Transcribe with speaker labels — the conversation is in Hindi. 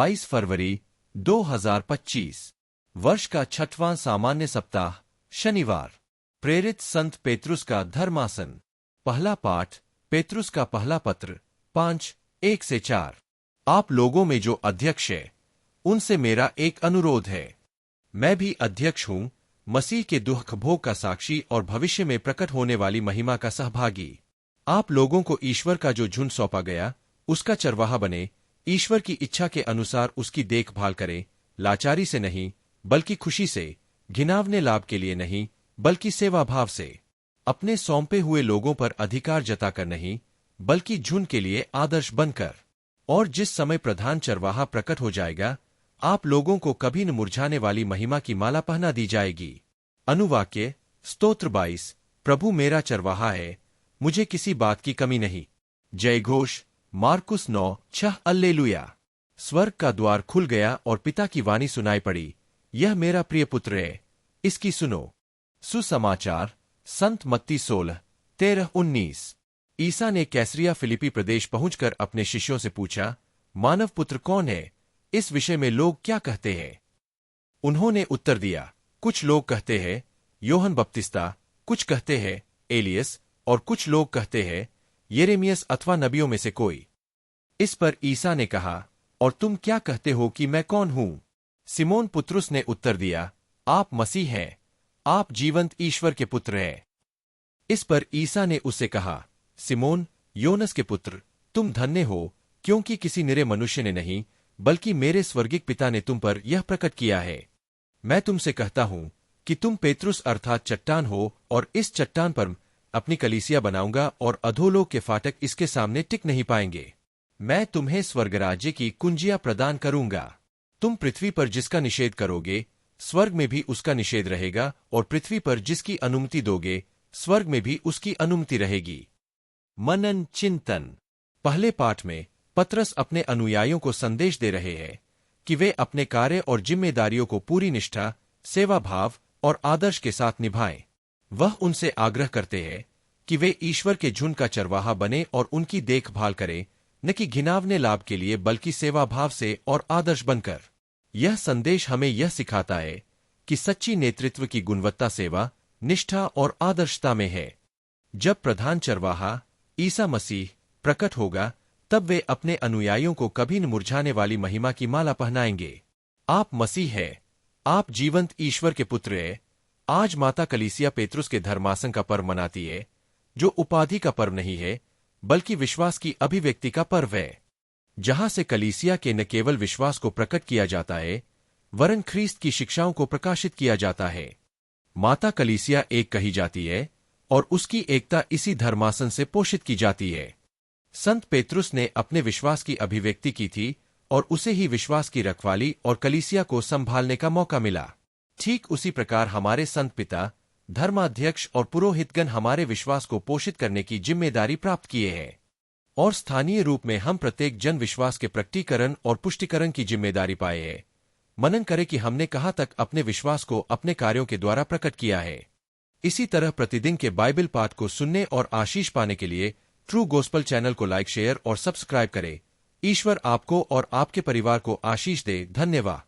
Speaker 1: 22 फरवरी 2025 वर्ष का 6वां सामान्य सप्ताह शनिवार। प्रेरित संत पेतरुस का धर्मासन। पहला पाठ पेतरुस का पहला पत्र 5:1-4। आप लोगों में जो अध्यक्ष है उनसे मेरा एक अनुरोध है। मैं भी अध्यक्ष हूं, मसीह के दुख भोग का साक्षी और भविष्य में प्रकट होने वाली महिमा का सहभागी। आप लोगों को ईश्वर का जो झुंड सौंपा गया उसका चरवाहा बने, ईश्वर की इच्छा के अनुसार उसकी देखभाल करे, लाचारी से नहीं बल्कि खुशी से, घिनावने लाभ के लिए नहीं बल्कि सेवा भाव से, अपने सौंपे हुए लोगों पर अधिकार जताकर नहीं बल्कि झुंड के लिए आदर्श बनकर। और जिस समय प्रधान चरवाहा प्रकट हो जाएगा, आप लोगों को कभी न मुरझाने वाली महिमा की माला पहना दी जाएगी। अनुवाक्य स्तोत्र 22। प्रभु मेरा चरवाहा है, मुझे किसी बात की कमी नहीं। जय घोष मार्कुस 9:6। अल्लेलुया। स्वर्ग का द्वार खुल गया और पिता की वाणी सुनाई पड़ी, यह मेरा प्रिय पुत्र है, इसकी सुनो। सुसमाचार संत मत्ती 16:13-19। ईसा ने कैसरिया फिलिपी प्रदेश पहुंचकर अपने शिष्यों से पूछा, मानव पुत्र कौन है, इस विषय में लोग क्या कहते हैं? उन्होंने उत्तर दिया, कुछ लोग कहते हैं योहन बपतिस्ता, कुछ कहते हैं एलियस, और कुछ लोग कहते हैं यिर्मयाह अथवा नबियों में से कोई। इस पर ईसा ने कहा, और तुम क्या कहते हो कि मैं कौन हूं? सिमोन पुत्रुस ने उत्तर दिया, आप मसीह हैं, आप जीवंत ईश्वर के पुत्र हैं। इस पर ईसा ने उससे कहा, सिमोन योनस के पुत्र, तुम धन्य हो, क्योंकि किसी निरे मनुष्य ने नहीं बल्कि मेरे स्वर्गिक पिता ने तुम पर यह प्रकट किया है। मैं तुमसे कहता हूं कि तुम पेतरुस अर्थात चट्टान हो, और इस चट्टान पर अपनी कलीसिया बनाऊंगा और अधोलोक के फाटक इसके सामने टिक नहीं पाएंगे। मैं तुम्हें स्वर्गराज्य की कुंजियां प्रदान करूंगा। तुम पृथ्वी पर जिसका निषेध करोगे स्वर्ग में भी उसका निषेध रहेगा, और पृथ्वी पर जिसकी अनुमति दोगे स्वर्ग में भी उसकी अनुमति रहेगी। मनन चिंतन। पहले पाठ में पतरस अपने अनुयायियों को संदेश दे रहे हैं कि वे अपने कार्य और जिम्मेदारियों को पूरी निष्ठा, सेवा भाव और आदर्श के साथ निभाएं। वह उनसे आग्रह करते हैं कि वे ईश्वर के झुंड का चरवाहा बने और उनकी देखभाल करें, न कि घिनावने लाभ के लिए बल्कि सेवा भाव से और आदर्श बनकर। यह संदेश हमें यह सिखाता है कि सच्ची नेतृत्व की गुणवत्ता सेवा, निष्ठा और आदर्शता में है। जब प्रधान चरवाहा ईसा मसीह प्रकट होगा, तब वे अपने अनुयायियों को कभी न मुरझाने वाली महिमा की माला पहनाएंगे। आप मसीह है, आप जीवंत ईश्वर के पुत्र हैं। आज माता कलीसिया पेतरुस के धर्मासन का पर्व मनाती है, जो उपाधि का पर्व नहीं है बल्कि विश्वास की अभिव्यक्ति का पर्व है, जहां से कलीसिया के न केवल विश्वास को प्रकट किया जाता है वरन ख्रीस्त की शिक्षाओं को प्रकाशित किया जाता है। माता कलीसिया एक कही जाती है और उसकी एकता इसी धर्मासन से पोषित की जाती है। संत पेतरुस ने अपने विश्वास की अभिव्यक्ति की थी और उसे ही विश्वास की रखवाली और कलीसिया को संभालने का मौका मिला। ठीक उसी प्रकार हमारे संत पिता, धर्माध्यक्ष और पुरोहितगण हमारे विश्वास को पोषित करने की जिम्मेदारी प्राप्त किए हैं, और स्थानीय रूप में हम प्रत्येक जन विश्वास के प्रकटीकरण और पुष्टिकरण की जिम्मेदारी पाए हैं। मनन करें कि हमने कहाँ तक अपने विश्वास को अपने कार्यों के द्वारा प्रकट किया है। इसी तरह प्रतिदिन के बाइबल पाठ को सुनने और आशीष पाने के लिए ट्रू गॉस्पेल चैनल को लाइक, शेयर और सब्सक्राइब करें। ईश्वर आपको और आपके परिवार को आशीष दे। धन्यवाद।